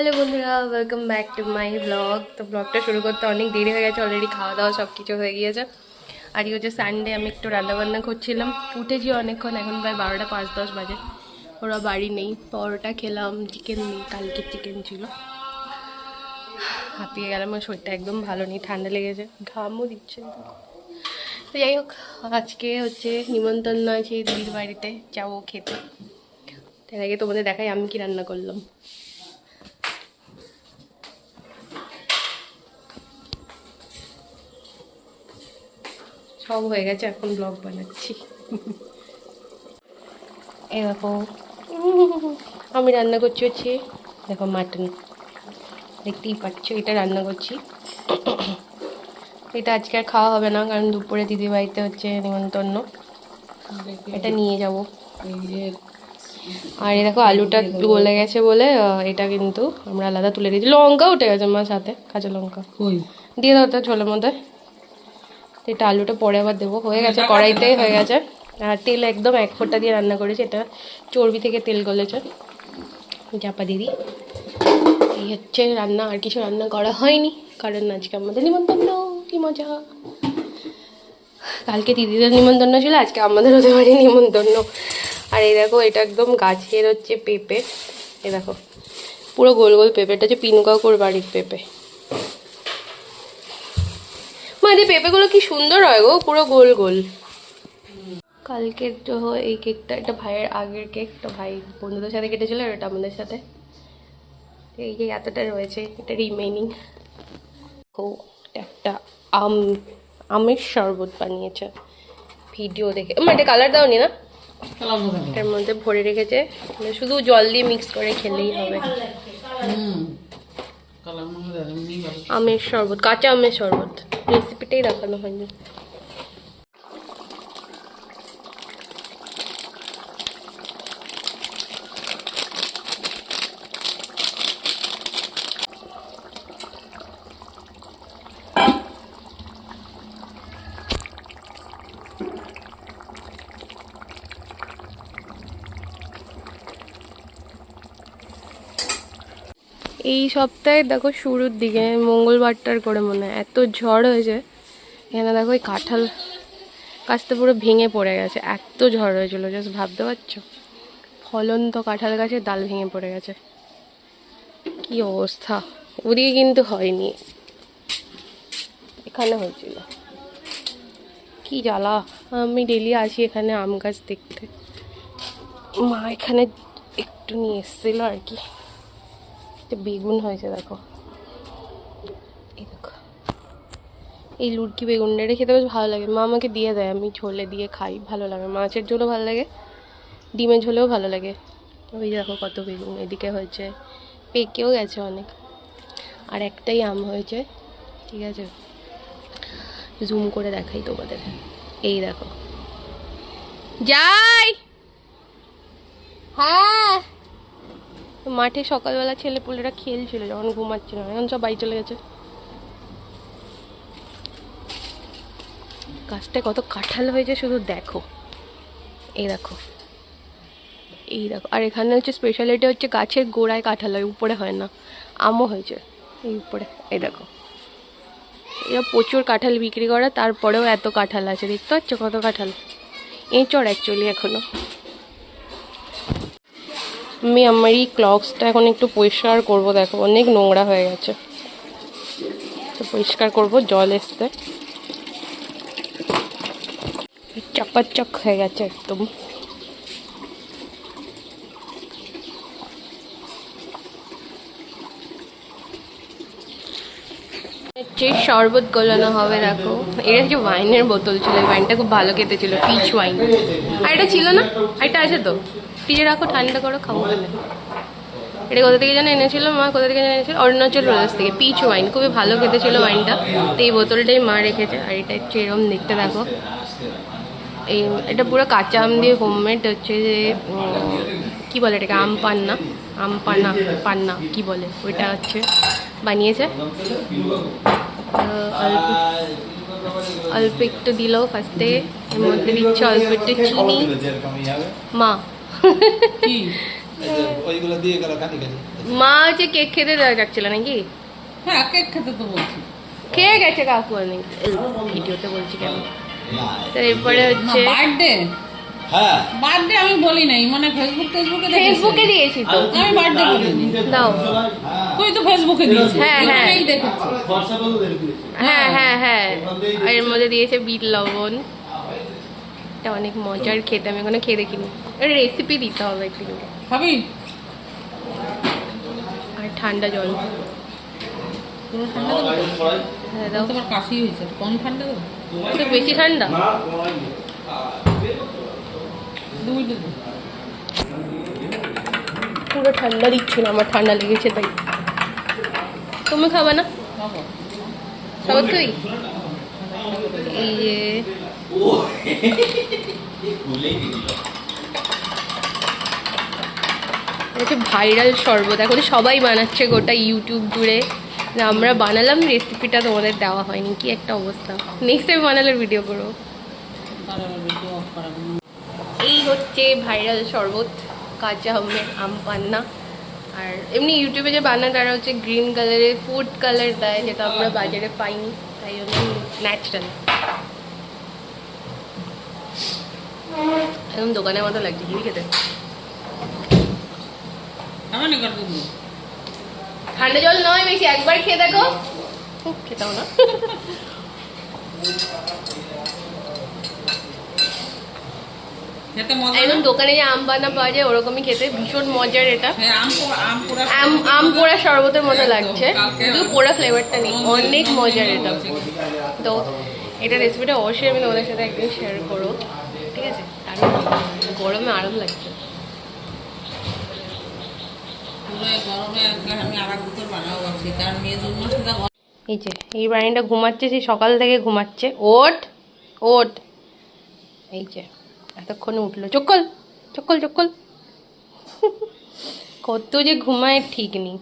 Hello বন্ধুরা, welcome back to my blog. তো ব্লগটা শুরু করতে অনেক দেরি হয়ে গেছে, অলরেডি খাওয়া দাওয়া সব কিছু হয়ে গিয়েছে। আজকে হচ্ছে সানডে, আমি একটু রান্নাবান্না করছিলাম। উঠেছি অনেকক্ষণ, এখন প্রায় 12টা 5-10 বাজে। ওরা বাড়ি নেই, পরোটা খেলাম, চিকেন নেই, কালকে চিকেন ছিল। হাঁপিয়ে গেলাম, আমার শরীরটা একদম ভালো নেই, ঠান্ডা লেগেছে, ঘামও দিচ্ছে। তো যাই হোক, আজকে হচ্ছে নিমন্ত্রণ আছে দিদির বাড়িতে, যাবো খেতে। তার আগে তোমাদের দেখাই আমি কি রান্না করলাম। সব হয়ে গেছে, এখন ব্লগ বানাচ্ছি। এই দেখো, আমি রান্না করছি হচ্ছে, দেখো মাটন, দেখতেই পাচ্ছ, এটা রান্না করছি। এটা আজকে আর খাওয়া হবে না, কারণ দুপুরে দিদি বাড়িতে হচ্ছে নিমন্ত্রণ, এটা নিয়ে যাব। আর এই দেখো আলুটা গলে গেছে বলে এটা কিন্তু আমরা আলাদা তুলে দিয়েছি। লঙ্কা উঠে গেছে আমার সাথে, কাঁচা লঙ্কা দিয়ে দাও তো ছোলের মধ্যে। এটা আলুটা পরে আবার দেবো, হয়ে গেছে, কড়াইতেই হয়ে গেছে। আর তেল একদম 1 ফোঁটা দিয়ে রান্না করেছি, এটা চর্বি থেকে তেল গলেছে। চাপা দিদি, এই হচ্ছে রান্না, আর কিছু রান্না করা হয়নি, কারণ আজকে আমাদের নিমন্ত্রণ। কি মজা! কালকে দিদিদের নিমন্ত্রণ ছিল, আজকে আমাদের হতে পারে নিমন্ত্রণ। আর এই দেখো, এটা একদম গাছের হচ্ছে পেঁপে, এই দেখো পুরো গোল গোল পেঁপে, এটা হচ্ছে পিনকাকুর বাড়ির পেঁপে। মানে পেঁপেগুলো কি সুন্দর হয় গো, পুরো গোল গোল। কালকের তো এই কেকটা, এটা ভাইয়ের আগের কেক, তো ভাই বন্ধুদের সাথে কেটেছিল, আর এটা আমাদের সাথে। এই যে এতটা রয়েছে, এটা রিমেনিং। ও একটা আমের শরবত বানিয়েছে ভিডিও দেখে। এটা কালার দাওনি না? এটার মধ্যে ভরে রেখেছে, শুধু জল দিয়ে মিক্স করে খেলেই হবে। আমের শরবত, কাঁচা আমের শরবত, রেসিপিটাই দেখানো হয়নি। এই সপ্তাহে দেখো শুরুর দিকে, মঙ্গলবারটার করে মনে হয়, এত ঝড় হয়েছে এখানে। দেখো এই কাঁঠাল গাছটা পুরো ভেঙে পড়ে গেছে, এত ঝড় হয়েছিল, জাস্ট ভাবতে পারছো। ফলন্ত কাঁঠাল গাছের ডাল ভেঙে পড়ে গেছে, কি অবস্থা। ওদিকে কিন্তু হয়নি, এখানে হয়েছিল। কি জ্বালা! আমি ডেলি আসি এখানে আম গাছ দেখতে, মা এখানে একটু নিয়ে এসেছিল আর কি। বেগুন হয়েছে দেখো, এই দেখো, এই লুটকি বেগুনটা, এটা খেতে বেশ ভালো লাগে। মা আমাকে দিয়ে দেয়, আমি ঝোলে দিয়ে খাই, ভালো লাগে। মাছের ঝোলও ভালো লাগে, ডিমের ঝোলেও ভালো লাগে। ওই দেখো কত বেগুন এদিকে হয়েছে, পেকেও গেছে অনেক। আর একটাই আম হয়েছে, ঠিক আছে, জুম করে দেখাই তোমাদের। এই দেখো, যাই। হ্যাঁ, মাঠে সকালবেলা ছেলেপুলেরা খেলছিল যখন ঘুমাচ্ছিল, এখন সব বাড়ি চলে গেছে। গাছটায় কত কাঁঠাল হয়েছে শুধু দেখো, এই দেখো, এই দেখো। আর এখানে হচ্ছে স্পেশালিটি হচ্ছে গাছের গোড়ায় কাঁঠাল হয়, উপরে হয় না। আমও হয়েছে এই উপরে, এই দেখো। এরা প্রচুর কাঁঠাল বিক্রি করে, তারপরেও এত কাঁঠাল আছে, দেখতে পাচ্ছ কত কাঁঠাল। এঁচড় অ্যাকচুয়ালি এখনো। আমি আমার এই ক্লক্সটা এখন একটু পরিষ্কার করবো, দেখো অনেক নোংরা হয়ে গেছে, তো পরিষ্কার করবো, জল এসছে, চকাচক হয়ে গেছে একদম। শরবত গলানো হবে, দেখো এটা হচ্ছে ওয়াইনের বোতল ছিল, এই ওয়াইনটা খুব ভালো খেতে ছিল, পিচ ওয়াইন। আর এটা ছিল না, এটা আছে তো, ফ্রিজে রাখো, ঠান্ডা করো, খাবো বলে। এটা কোথা থেকে যেন এনেছিল মা, কোথা থেকে যেন এনেছিল, অরুণাচল প্রদেশ থেকে, পিচ ওয়াইন, খুবই ভালো খেতে ছিল ওয়াইনটা। তো এই বোতলটাই মা রেখেছে। আর এটা হচ্ছে এরকম দেখতে, দেখো এই, এটা পুরো কাঁচা আম দিয়ে হোমমেড হচ্ছে, যে কী বলে এটাকে, আম পান্না, আম পান্না, পান্না কী বলে ওইটা হচ্ছে বানিয়েছে। অল্প অল্প একটু দিল ফার্স্টে, এর মধ্যে দিচ্ছে অল্প একটু চিনি। মা ওইগুলো দিয়ে গেল কাটি কাটি। মা হচ্ছে কেক খেতে যাচ্ছিল নাকি? হ্যাঁ কেক খেতে তো বলছি। খেয়ে গেছে কাকু অনেক, ভিডিওতে বলছি কেন। তো এরপরে হচ্ছে বার্থডে, হ্যাঁ বার্থডে আমি বলি নাই, মানে ফেসবুকে দিয়েছি তো। আমি বার্থডে বলিনি। দাও। তুই তো ফেসবুকে দিয়েছিস। হ্যাঁ, হ্যাঁ। ওখানেই দেখেছি। হ্যাঁ হ্যাঁ হ্যাঁ, আর এর মধ্যে দিয়েছে বিট লবণ। এটা অনেক মজার খেতে, আমি এখনো খেয়ে দেখিনি। রেসিপি দিতে হবে একদিন। খাবি? আর ঠান্ডা জল। পুরো ঠান্ডা দেবো? হ্যাঁ দাও। তোমার কাশি হয়েছে, কম ঠান্ডা দেবো? একটু বেশি ঠান্ডা। 2 মিনিট দেবো। পুরো ঠান্ডা দিচ্ছি না, আমার ঠান্ডা লেগেছে তাই। তুমি খাবা না? খাবো। খাবো তুই? এই যে হচ্ছে ভাইরাল শরবত, এখন সবাই বানাচ্ছে গোটা ইউটিউব জুড়ে। আমরা বানালাম, রেসিপিটা তোমাদের দেওয়া হয়নি, কি একটা অবস্থা। নেক্সট টাইম বানালে ভিডিও করবো। এই হচ্ছে ভাইরাল শরবত, কাঁচা আমের আম পান্না। আর এমনি ইউটিউবে যে বানায় তারা হচ্ছে গ্রিন কালারের ফুড কালার দেয়, যেটা আমরা বাজারে পাইনি, তাই জন্য ন্যাচারাল। একদম দোকানের মতো লাগছে কি খেতে। ঠান্ডা জল নয় বেশি, একবার খেয়ে দেখো। খেতাও না। একদম দোকানে যে আম বানা পাওয়া যায় ওরকমই খেতে, ভীষণ মজার। এটা আম পোড়া শরবতের মতো লাগছে, কিন্তু পোড়া ফ্লেভারটা নেই, অনেক মজার এটা। তো এটা রেসিপিটা অবশ্যই আমি তোমাদের সাথে একদিন শেয়ার করবো, ঠিক আছে? কারণ গরমে আরাম লাগছে। এই যে এই বাড়িটা ঘুমাচ্ছে, সেই সকাল থেকে ঘুমাচ্ছে। ওঠ ওঠ, এই যে এতক্ষণে উঠলো। চক্কল চক্কল চক্কল। কত যে ঘুমায় ঠিক নেই।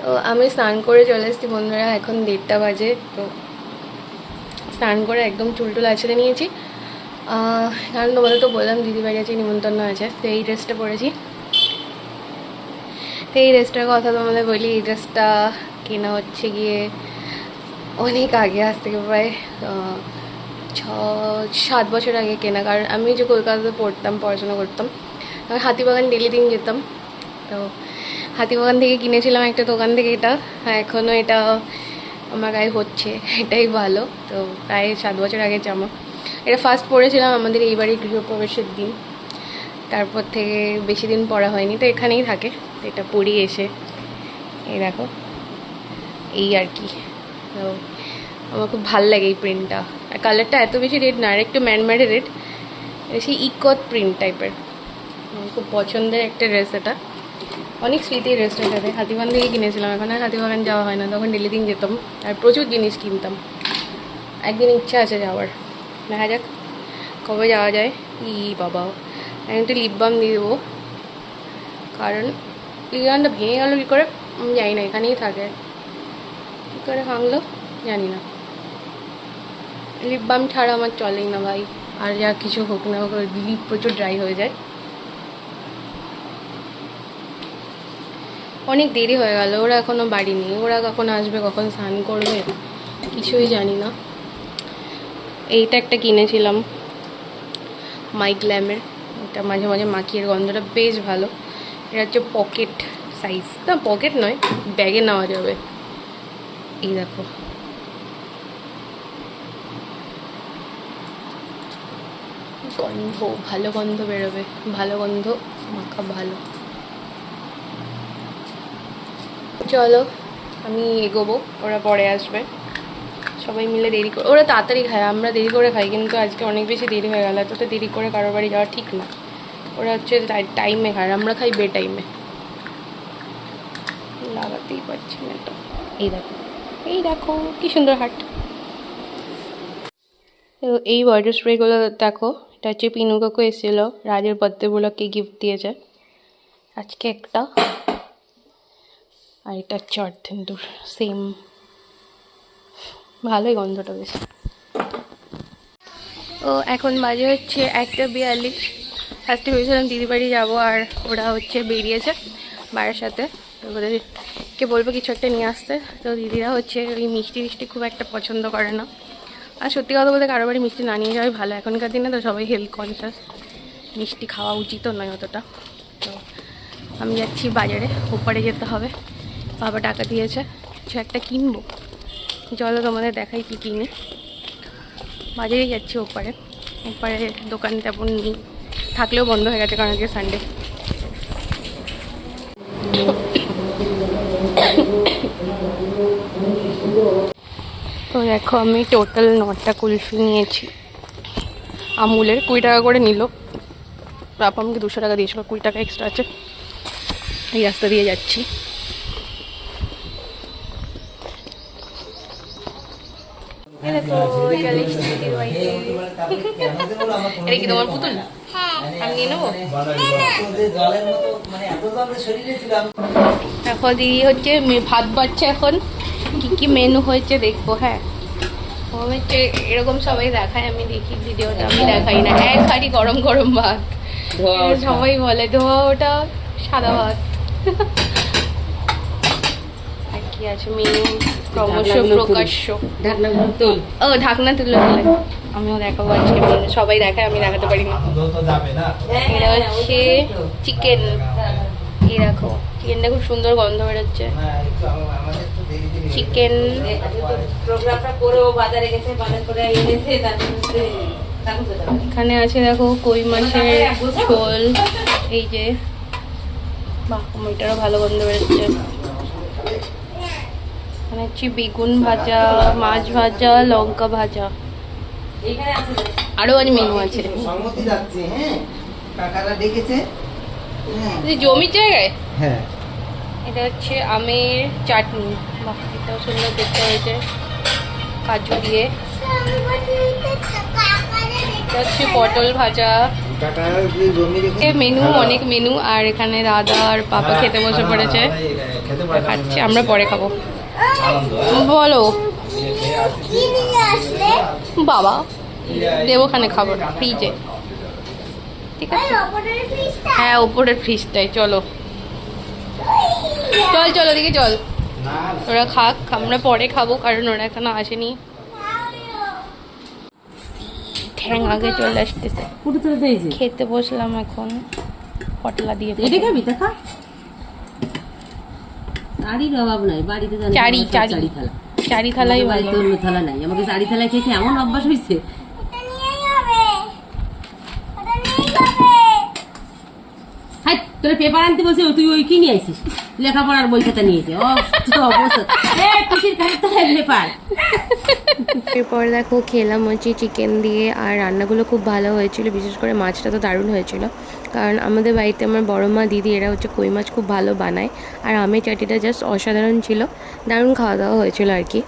তো আমি স্নান করে চলে এসেছি বন্ধুরা, এখন 1:30 বাজে। তো স্নান করে একদম চুলটুল আছড়ে নিয়েছি, কারণ তোমাদের তো বললাম দিদিবাড়ি আছে, নিমন্ত্রণ আছে। তো এই ড্রেসটা পরেছি। তো এই ড্রেসটার কথা তোমাদের বলি, এই ড্রেসটা কেনা হচ্ছে গিয়ে অনেক আগে, আজ থেকে প্রায় 6-7 বছর আগে কেনা। কারণ আমি যে কলকাতাতে পড়তাম, পড়াশোনা করতাম, আমি হাতিবাগান ডেলি দিন যেতাম। তো হাতিবাগান থেকে কিনেছিলাম একটা দোকান থেকে এটা। এখনও এটা আমার গায়ে হচ্ছে, এটাই ভালো। তো প্রায় 7 বছর আগে জামা। এটা ফার্স্ট পরেছিলাম আমাদের এই বাড়ির গৃহপ্রবেশের দিন, তারপর থেকে বেশি দিন পরা হয়নি, তো এখানেই থাকে। এটা পরি এসে এই দেখো, এই আর কি। তো আমার খুব ভাল লাগে এই প্রিন্টটা, আর কালারটা এত বেশি রেড না, আর একটু ম্যানম্যাডে রেড, সেই ইকত প্রিন্ট টাইপের। খুব পছন্দের একটা ড্রেস এটা, অনেক স্মৃতি ড্রেসটার সাথে। হাতিবাগান থেকে কিনেছিলাম, এখন আর হাতিবাগান যাওয়া হয় না, তখন ডেলি দিন যেতাম আর প্রচুর জিনিস কিনতাম। একদিন ইচ্ছা আছে যাওয়ার, দেখা যাক কবে যাওয়া যায়। ই বাবা, আমি একটু লিপ বাম দিয়ে দেবো, কারণ লিপ বামটা ভেঙে গেলো কী করে আমি জানি না, এখানেই থাকে, কী করে ভাঙলো জানি না। লিপ বাম ছাড়া আমার চলেই না ভাই, আর যা কিছু হোক না হোক, লিপ প্রচুর ড্রাই হয়ে যায়। অনেক দেরি হয়ে গেল, ওরা এখনও বাড়ি নেই। ওরা কখন আসবে, কখন স্নান করবে, কিছুই জানি না। এইটা একটা কিনেছিলাম মাইগ্ল্যামের, এটা মাঝে মাঝে মাখিয়ে, গন্ধটা বেশ ভালো। এটা হচ্ছে পকেট সাইজ, না পকেট নয়, ব্যাগে নেওয়া যাবে। এই দেখো, গন্ধ ভালো, গন্ধ বেরোবে ভালো, গন্ধ মাখা ভালো। চলো আমি এগোবো, ওরা পরে আসবে। সবাই মিলে দেরি করে, ওরা তাড়াতাড়ি খায়, আমরা দেরি করে খাই, কিন্তু আজকে অনেক বেশি দেরি হয়ে গেল। এতটা দেরি করে কারোর বাড়ি যাওয়া ঠিক না। ওরা হচ্ছে টাইমে খায়, আমরা খাই বে টাইমে। লাগাতেই পারছি না এটা। এই দেখো, এই দেখো কি সুন্দর হাট। এই বডি স্প্রেগুলো দেখো, এটা হচ্ছে পিনু কাকু এসেছিল, রাজের বার্থডে গিফট দিয়েছে আজকে একটা। আর এটা হচ্ছে অর্থেন্দুর, সেম, ভালোই গন্ধটা বেশ। ও এখন বাজে হচ্ছে 1:42। ফার্স্টে ভেবেছিলাম দিদি বাড়ি যাবো, আর ওরা হচ্ছে বেরিয়েছে বাড়ির সাথে, ওদেরকে বলবো কিছু একটা নিয়ে আসতে। তো দিদিরা হচ্ছে ওই মিষ্টি মিষ্টি খুব একটা পছন্দ করে না, আর সত্যি কথা বলতে কারো বাড়ি মিষ্টি না নিয়ে যাওয়াই ভালো। এখনকার দিনে তো সবাই হেলথ কনসিয়াস, মিষ্টি খাওয়া উচিতও নয় অতটা। তো আমি যাচ্ছি বাজারে, ওপারে যেতে হবে, বাবা টাকা দিয়েছে, কিছু একটা কিনবো। চলো তোমাদের দেখাই কি কিনি। বাজারে যাচ্ছি ওপারে, ওপারে দোকান তেমন নেই, থাকলেও বন্ধ হয়ে গেছে কারণ আজকে সানডে। তো দেখো আমি টোটাল 9টা কুলফি নিয়েছি, আমুলের 20 টাকা করে নিল। বাবা আমাকে 200 টাকা দিয়েছিল, 20 টাকা এক্সট্রা আছে। এই রাস্তা দিয়ে যাচ্ছি। এটা কি তোমার পুতুল? আমি নিয়ে নেবো। এখন দিদি হচ্ছে ভাত বাড়ছে, এখন কি কি মেনু হয়েছে দেখবো। হ্যাঁ, হচ্ছে এরকম সবাই দেখায়, আমি দেখি ভিডিওটা, আমি দেখাই না। এক হাঁড়ি গরম গরম ভাত, সবাই বলে ধোয়া ওটা সাদা ভাত। আর কি আছে মেনু ক্রমশ প্রকাশ্য। ও ঢাকনা তুলে বলে আমিও দেখাবো আজকে মেনু, সবাই দেখায় আমি দেখাতে পারি না। এটা হচ্ছে চিকেন, এই দেখো চিকেনটা খুব সুন্দর গন্ধ বেরোচ্ছে। চিকেন এখানে আছে দেখো কই মাছের ঝোল, এই যে বাহ এটারও ভালো গন্ধ বেরোচ্ছে। এখানে হচ্ছে বেগুন ভাজা, মাছ ভাজা, লঙ্কা ভাজা, আরো অনেক মেনু আছে। জমির জায়গায় এটা হচ্ছে আমের চাটনি, বাহ এটাও সুন্দর দেখতে হয়েছে কাজু দিয়ে। এটা হচ্ছে পটল ভাজা, মেনু অনেক মেনু। আর এখানে দাদা আর পাপা খেতে বসে পড়েছে, খাচ্ছে, আমরা পরে খাবো। বলো বাবা দেবখানে খাবার ফ্রিজে, ঠিক আছে? হ্যাঁ ওপরের ফ্রিজটাই। চলো চল চল ওদিকে চল, ওরা খাক, আমরা পরে খাবো কারণ ওরা এখনো আসেনি। ঠ্যাং আগে চলে আসতেছে, খেতে বসলাম এখন পটলা দিয়ে। চারি থালাই থালা নাই, আমাকে চারি থালায় খেয়ে এমন অভ্যাস হয়েছে। তোর পেপার আনতে বলছে, তুই ওই কি নিয়ে আসিস? লেখাপড়ার বই খাতা নিয়েছে। এরপর দেখো খেলাম হচ্ছে চিকেন দিয়ে, আর রান্নাগুলো খুব ভালো হয়েছিল, বিশেষ করে মাছটা তো দারুণ হয়েছিল। কারণ আমাদের বাড়িতে আমার বড় মা দিদি এরা হচ্ছে কই মাছ খুব ভালো বানায়, আর আমের চাটনিটা জাস্ট অসাধারণ ছিল, দারুণ খাওয়া দাওয়া হয়েছিল আর কি।